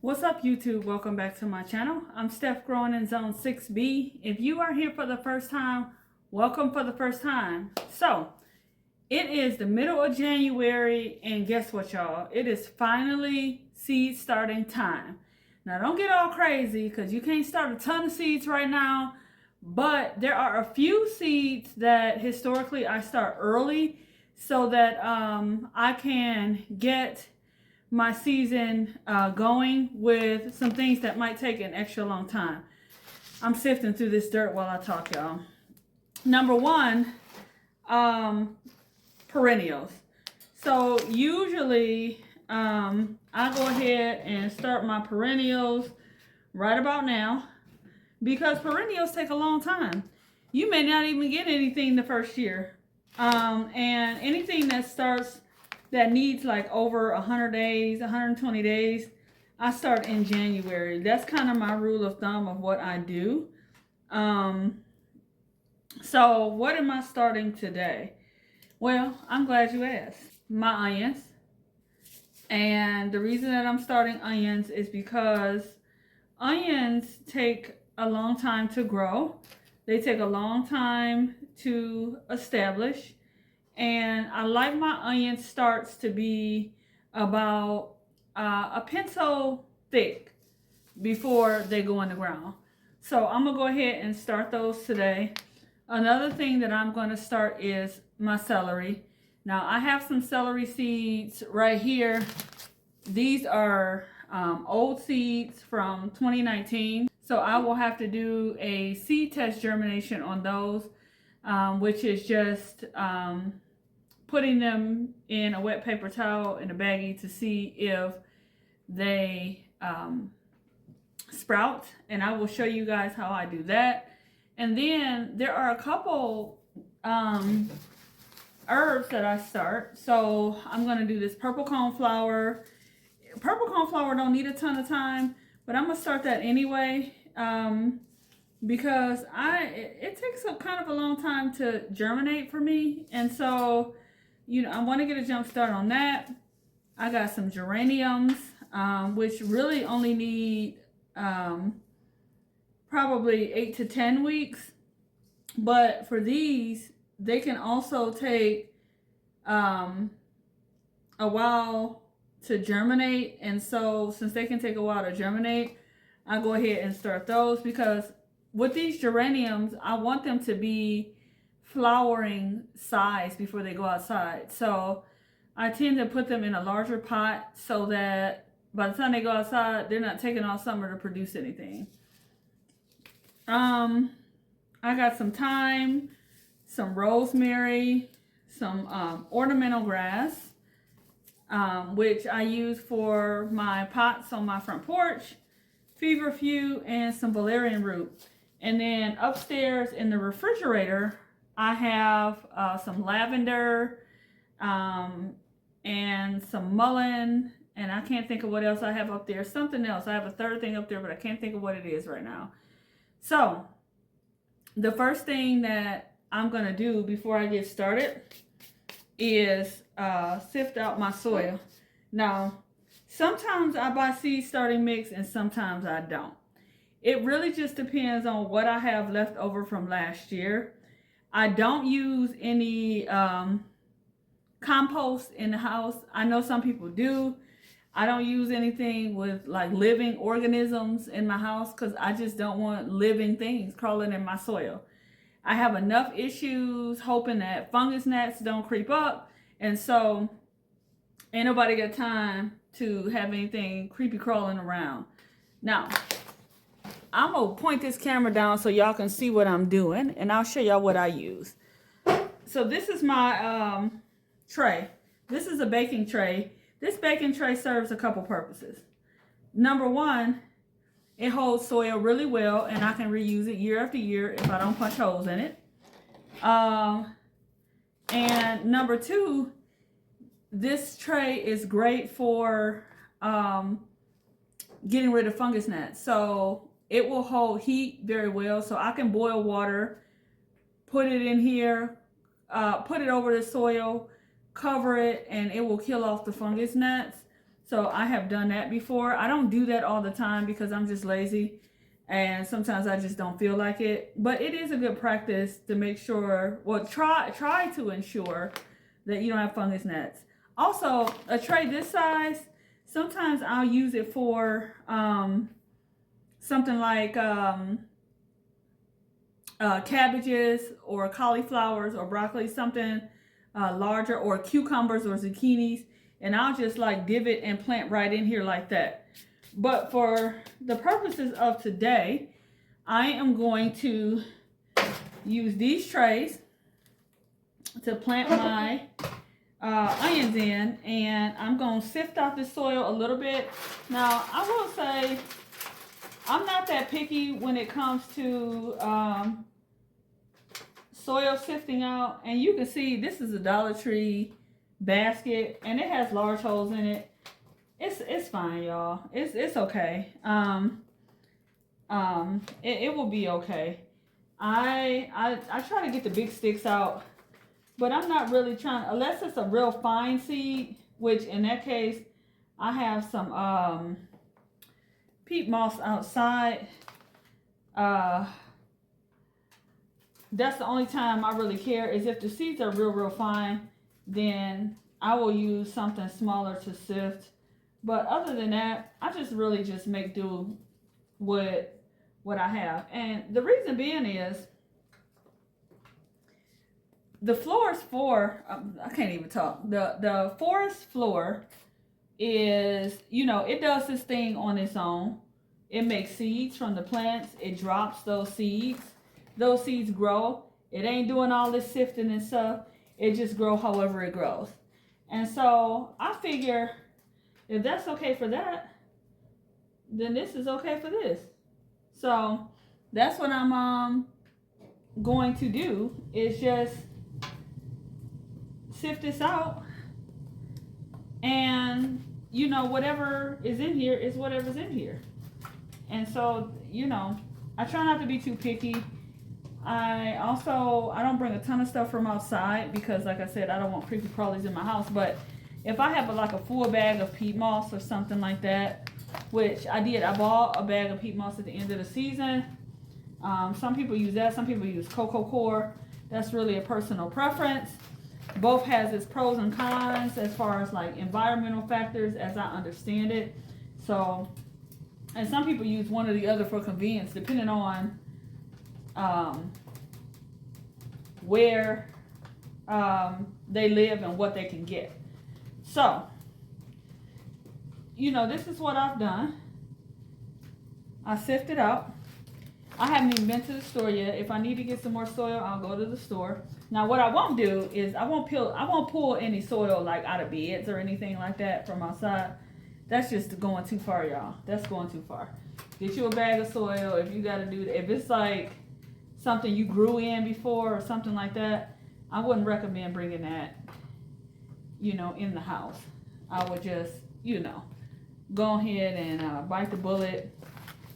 What's up, YouTube? Welcome back to my channel. I'm Steph, growing in Zone 6B. If you are here for the first time, welcome for the first time. So, it is the middle of January, and guess what, y'all? It is finally seed starting time. Now, don't get all crazy, because you can't start a ton of seeds right now, but there are a few seeds that historically I start early so that I can get my season going with some things that might take an extra long time. I'm sifting through this dirt while I talk, y'all. Number one, perennials. So usually I go ahead and start my perennials right about now because perennials take a long time. You may not even get anything the first year. And anything that needs like over 100 days, 120 days, I start in January. That's kind of my rule of thumb of what I do. So what am I starting today? Well, I'm glad you asked. My onions. And the reason that I'm starting onions is because onions take a long time to grow. They take a long time to establish. And I like my onion starts to be about a pencil thick before they go in the ground. So I'm going to go ahead and start those today. Another thing that I'm going to start is my celery. Now I have some celery seeds right here. These are old seeds from 2019. So I will have to do a seed test germination on those, which is just putting them in a wet paper towel in a baggie to see if they sprout, and I will show you guys how I do that. And then there are a couple herbs that I start. So I'm going to do this purple coneflower. Purple coneflower don't need a ton of time, but I'm going to start that anyway because it takes kind of a long time to germinate for me, and so I want to get a jump start on that. I got some geraniums, which really only need probably 8 to 10 weeks. But for these, they can also take a while to germinate. And so since they can take a while to germinate, I go ahead and start those because with these geraniums, I want them to be flowering size before they go outside. So I tend to put them in a larger pot so that by the time they go outside, they're not taking all summer to produce anything. I got some thyme, some rosemary, some ornamental grass, which I use for my pots on my front porch, feverfew, and some valerian root. And then upstairs in the refrigerator, I have some lavender and some mullein, and I can't think of what else I have up there. Something else. I have a third thing up there, but I can't think of what it is right now. So the first thing that I'm going to do before I get started is sift out my soil. Now, sometimes I buy seed starting mix and sometimes I don't. It really just depends on what I have left over from last year. I don't use any compost in the house. I know some people do. I don't use anything with like living organisms in my house because I just don't want living things crawling in my soil. I have enough issues hoping that fungus gnats don't creep up, and so ain't nobody got time to have anything creepy crawling around. Now, I'm going to point this camera down so y'all can see what I'm doing, and I'll show y'all what I use. So this is my tray. This is a baking tray. This baking tray serves a couple purposes. Number one, it holds soil really well, and I can reuse it year after year if I don't punch holes in it. And number two, this tray is great for getting rid of fungus gnats. So it will hold heat very well. So I can boil water, put it in here, put it over the soil, cover it, and it will kill off the fungus gnats. So I have done that before. I don't do that all the time because I'm just lazy and sometimes I just don't feel like it. But it is a good practice to make sure, well, try to ensure that you don't have fungus gnats. Also, a tray this size, sometimes I'll use it for something like cabbages or cauliflowers or broccoli, something larger, or cucumbers or zucchinis, and I'll just like divot and plant right in here like that. But for the purposes of today, I am going to use these trays to plant my onions in, and I'm going to sift out the soil a little bit. Now, I will say I'm not that picky when it comes to soil sifting out, and you can see this is a Dollar Tree basket and it has large holes in it. It's fine, y'all. It's okay. It will be okay. I try to get the big sticks out, but I'm not really trying, unless it's a real fine seed, which in that case I have some peat moss outside. That's the only time I really care, is if the seeds are real fine, then I will use something smaller to sift. But other than that, I just really just make do with what I have. And the reason being is the floors for, I can't even talk. The forest floor is, you know, it does this thing on its own. It makes seeds from the plants. It drops those seeds. Those seeds grow. It ain't doing all this sifting and stuff. It just grows however it grows. And so I figure if that's okay for that, then this is okay for this. So that's what I'm going to do, is just sift this out, and you know, whatever is in here is whatever's in here. And so, you know, I try not to be too picky. I don't bring a ton of stuff from outside because, like I said, I don't want creepy crawlies in my house. But if I have like a full bag of peat moss or something like that, which I did, I bought a bag of peat moss at the end of the season. Some people use that. Some people use Coco Core. That's really a personal preference. Both has its pros and cons as far as like environmental factors, as I understand it. So, and some people use one or the other for convenience, depending on where they live and what they can get. So, you know, this is what I've done. I sifted out. I haven't even been to the store yet. If I need to get some more soil, I'll go to the store. Now, what I won't do is I won't pull any soil like out of beds or anything like that from outside. That's just going too far, y'all. That's going too far. Get you a bag of soil if you got to do that. If it's like something you grew in before or something like that, I wouldn't recommend bringing that, you know, in the house. I would just, you know, go ahead and bite the bullet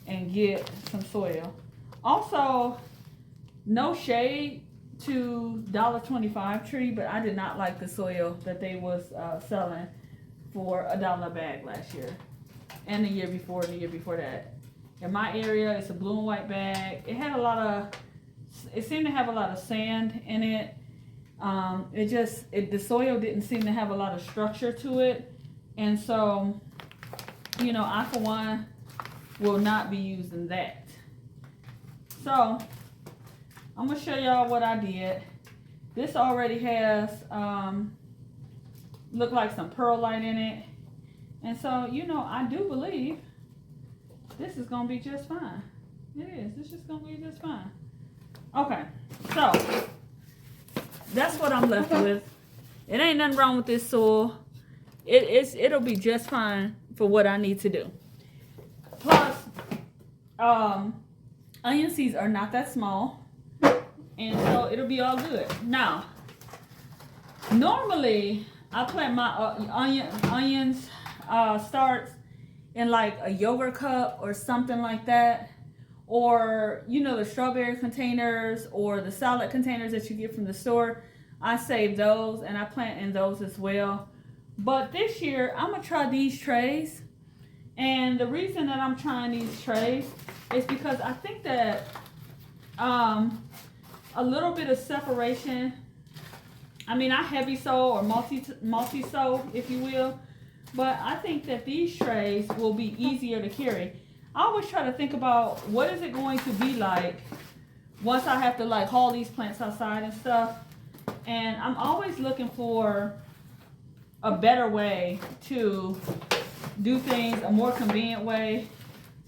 and get some soil. Also, no shade to $1.25 Tree, but I did not like the soil that they was selling for $1 a bag last year, and the year before, and the year before that. In my area, it's a blue and white bag. It seemed to have a lot of sand in it. The soil didn't seem to have a lot of structure to it, and so, you know, I for one will not be using that. So I'm gonna show y'all what I did. This already has look like some perlite in it, and so, you know, I do believe this is gonna be just fine. It is. It's just gonna be just fine. Okay, so that's what I'm left with. It ain't nothing wrong with this soil. It'll be just fine for what I need to do. Plus, onion seeds are not that small, and so it'll be all good. Now, normally I plant my onions starts in like a yogurt cup or something like that, or, you know, the strawberry containers or the salad containers that you get from the store. I save those and I plant in those as well. But this year, I'm going to try these trays. And the reason that I'm trying these trays is because I think that a little bit of separation, I mean, I heavy sew or multi sew, if you will, but I think that these trays will be easier to carry. I always try to think about what is it going to be like once I have to like haul these plants outside and stuff. And I'm always looking for a better way to do things, a more convenient way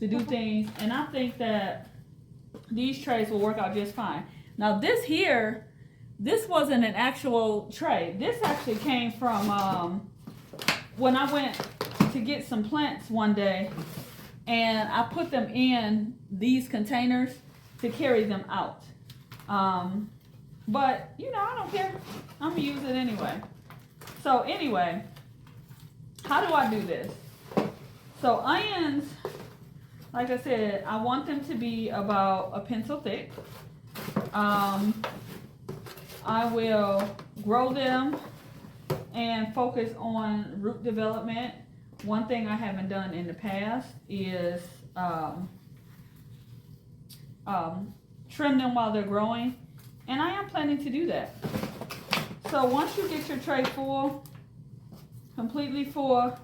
to do things. And I think that these trays will work out just fine. Now this here, this wasn't an actual tray. This actually came from when I went to get some plants one day, and I put them in these containers to carry them out. But you know, I don't care. I'm gonna use it anyway. So anyway, how do I do this? So onions, like I said, I want them to be about a pencil thick. I will grow them and focus on root development. One thing I haven't done in the past is trim them while they're growing, and I am planning to do that. So once you get your tray full, completely full,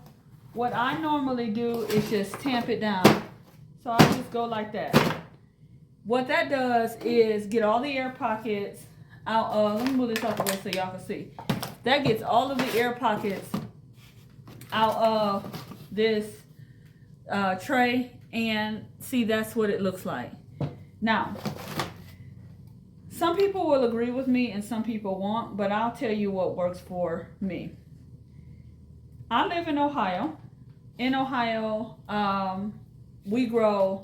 what I normally do is just tamp it down. So I just go like that. What that does is get all the air pockets out of, let me move this out the way so y'all can see. That gets all of the air pockets out of this tray, and see, that's what it looks like. Now, some people will agree with me and some people won't, but I'll tell you what works for me. I live in Ohio. In Ohio, we grow,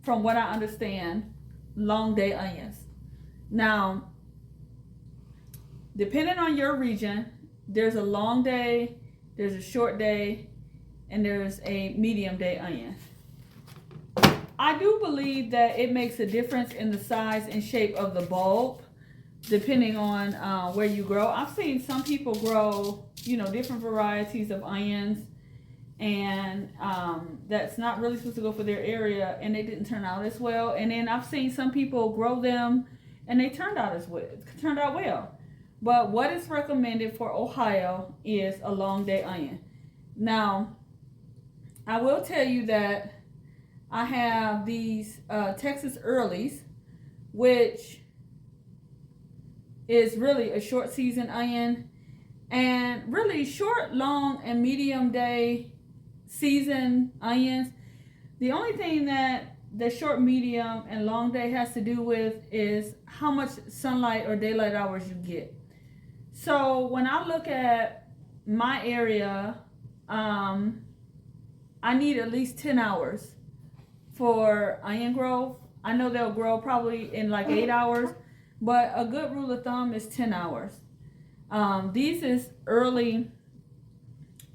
from what I understand, long day onions. Now, depending on your region, there's a long day, there's a short day, and there's a medium day onion. I do believe that it makes a difference in the size and shape of the bulb, depending on where you grow. I've seen some people grow, you know, different varieties of onions, and that's not really supposed to go for their area, and they didn't turn out as well. And then I've seen some people grow them, and they turned out well. But what is recommended for Ohio is a long day onion. Now, I will tell you that I have these Texas Earlies, which is really a short season onion, and really short, long, and medium day season onions. The only thing that the short, medium, and long day has to do with is how much sunlight or daylight hours you get. So when I look at my area, I need at least 10 hours for onion growth. I know they'll grow probably in like 8 hours, but a good rule of thumb is 10 hours. These is early,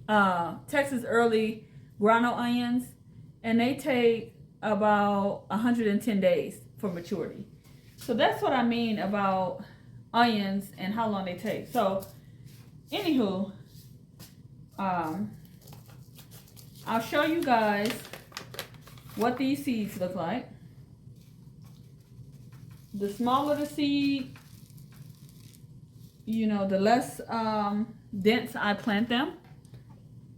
Texas Early grano onions, and they take about 110 days for maturity. So that's what I mean about onions and how long they take. So anywho, I'll show you guys what these seeds look like. The smaller the seed, you know, the less dense I plant them.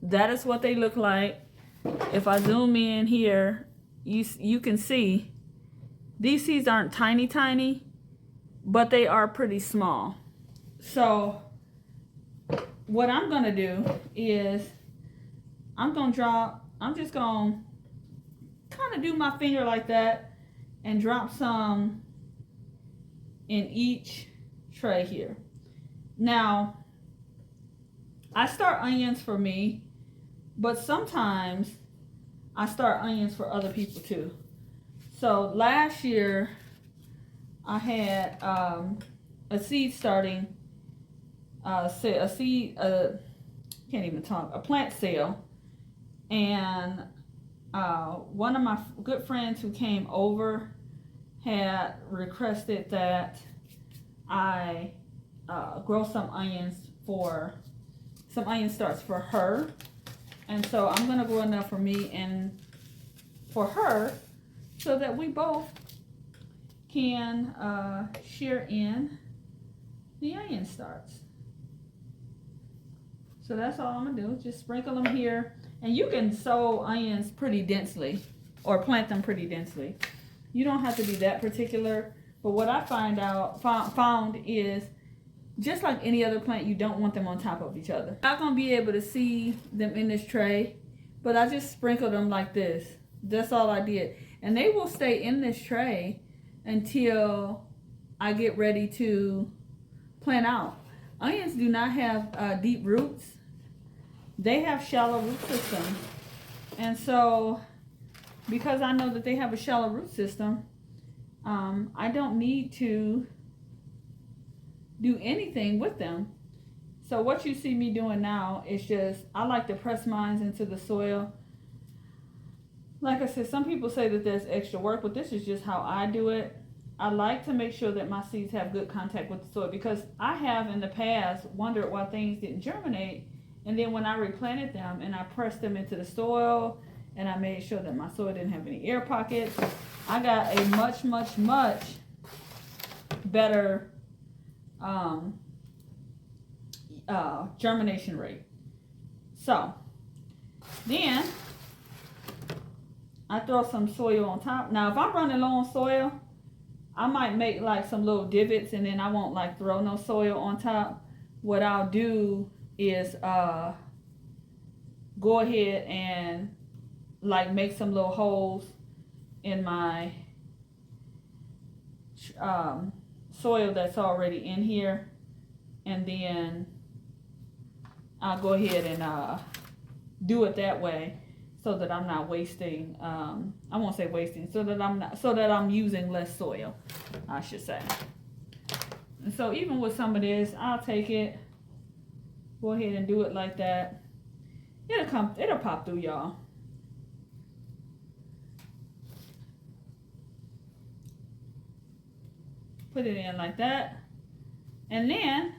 That is what they look like. If I zoom in here, you can see these seeds aren't tiny, but they are pretty small. So what I'm gonna do is I'm just gonna kind of do my finger like that and drop some in each tray here. Now, I start onions for me, but sometimes I start onions for other people too. So last year I had a seed starting, a plant sale, and one of my good friends who came over had requested that I grow some onions for some onion starts for her. And so I'm gonna grow enough for me and for her so that we both can share in the onion starts. So that's all I'm gonna do, just sprinkle them here. And you can sow onions pretty densely or plant them pretty densely. You don't have to be that particular, but what I found is just like any other plant, you don't want them on top of each other. I'm not gonna be able to see them in this tray, but I just sprinkled them like this. That's all I did. And they will stay in this tray until I get ready to plant out. Onions do not have deep roots. They have shallow root systems. And so, because I know that they have a shallow root system, I don't need to do anything with them. So what you see me doing now is just, I like to press mine into the soil. Like I said, some people say that there's extra work, but this is just how I do it. I like to make sure that my seeds have good contact with the soil, because I have in the past wondered why things didn't germinate. And then when I replanted them and I pressed them into the soil and I made sure that my soil didn't have any air pockets, I got a much, much, much better germination rate. So then I throw some soil on top. Now if I'm running low on soil, I might make like some little divots and then I won't like throw no soil on top. What I'll do is go ahead and like make some little holes in my soil that's already in here, and then I'll go ahead and do it that way, so that I'm not wasting, I won't say wasting, so that I'm using less soil, I should say. And so even with some of this, I'll take it, go ahead and do it like that. It'll pop through, y'all. Put it in like that. And then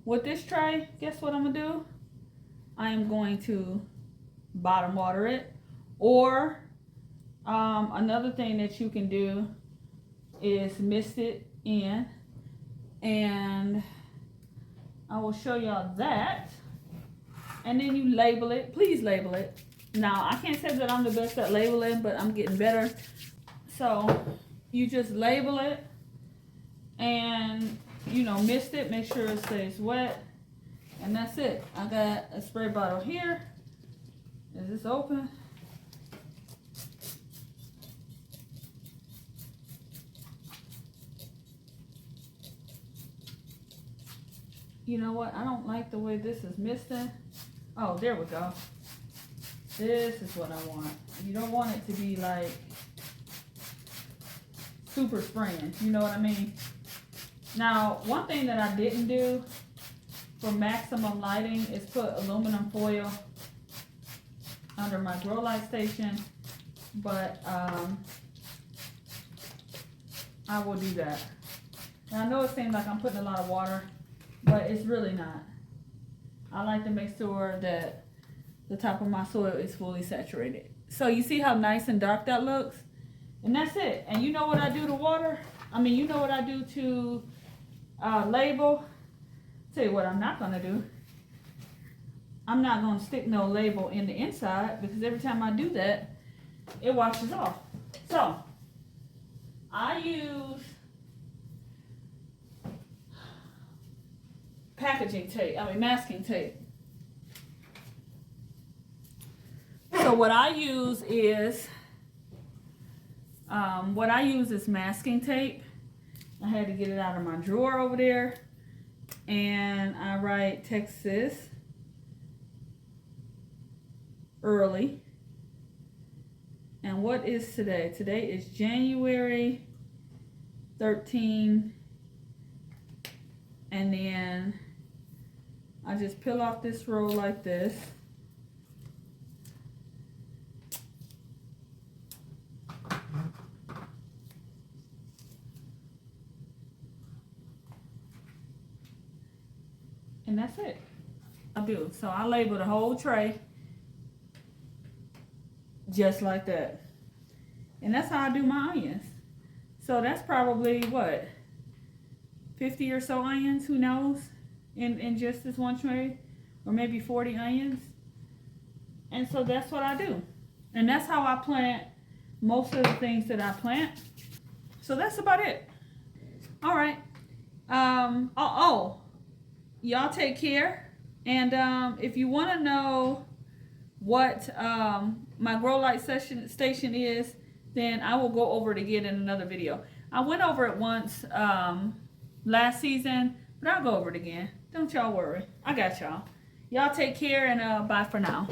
with this tray, guess what I'm gonna do? I am going to bottom water it. Or another thing that you can do is mist it in, and I will show y'all that. And then you label it. Please label it. Now I can't say that I'm the best at labeling, but I'm getting better. So you just label it and mist it, make sure it stays wet, and that's it. I got a spray bottle here. Is this open? You know what? I don't like the way this is misting. Oh, there we go. This is what I want. You don't want it to be like super spraying. You know what I mean? Now, one thing that I didn't do for maximum lighting is put aluminum foil under my grow light station, but I will do that. And I know it seems like I'm putting a lot of water, but it's really not. I like to make sure that the top of my soil is fully saturated. So you see how nice and dark that looks? And that's it. And you know what I do to water? You know what I do to label? Tell you what I'm not gonna do. I'm not gonna stick no label in the inside, because every time I do that, it washes off. So I use masking tape. So what I use is masking tape. I had to get it out of my drawer over there, and I write Texas early. And what is today? Today is January 13. And then I just peel off this roll like this. And that's it. I do. So I label the whole tray just like that. And that's how I do my onions. So that's probably what, 50 or so onions, who knows, in just this one tray, or maybe 40 onions. And so that's what I do. And that's how I plant most of the things that I plant. So that's about it. All right. Y'all take care. And if you want to know what my grow light station is, then I will go over it again in another video. I went over it once last season, but I'll go over it again. Don't y'all worry. I got y'all. Y'all take care, and bye for now.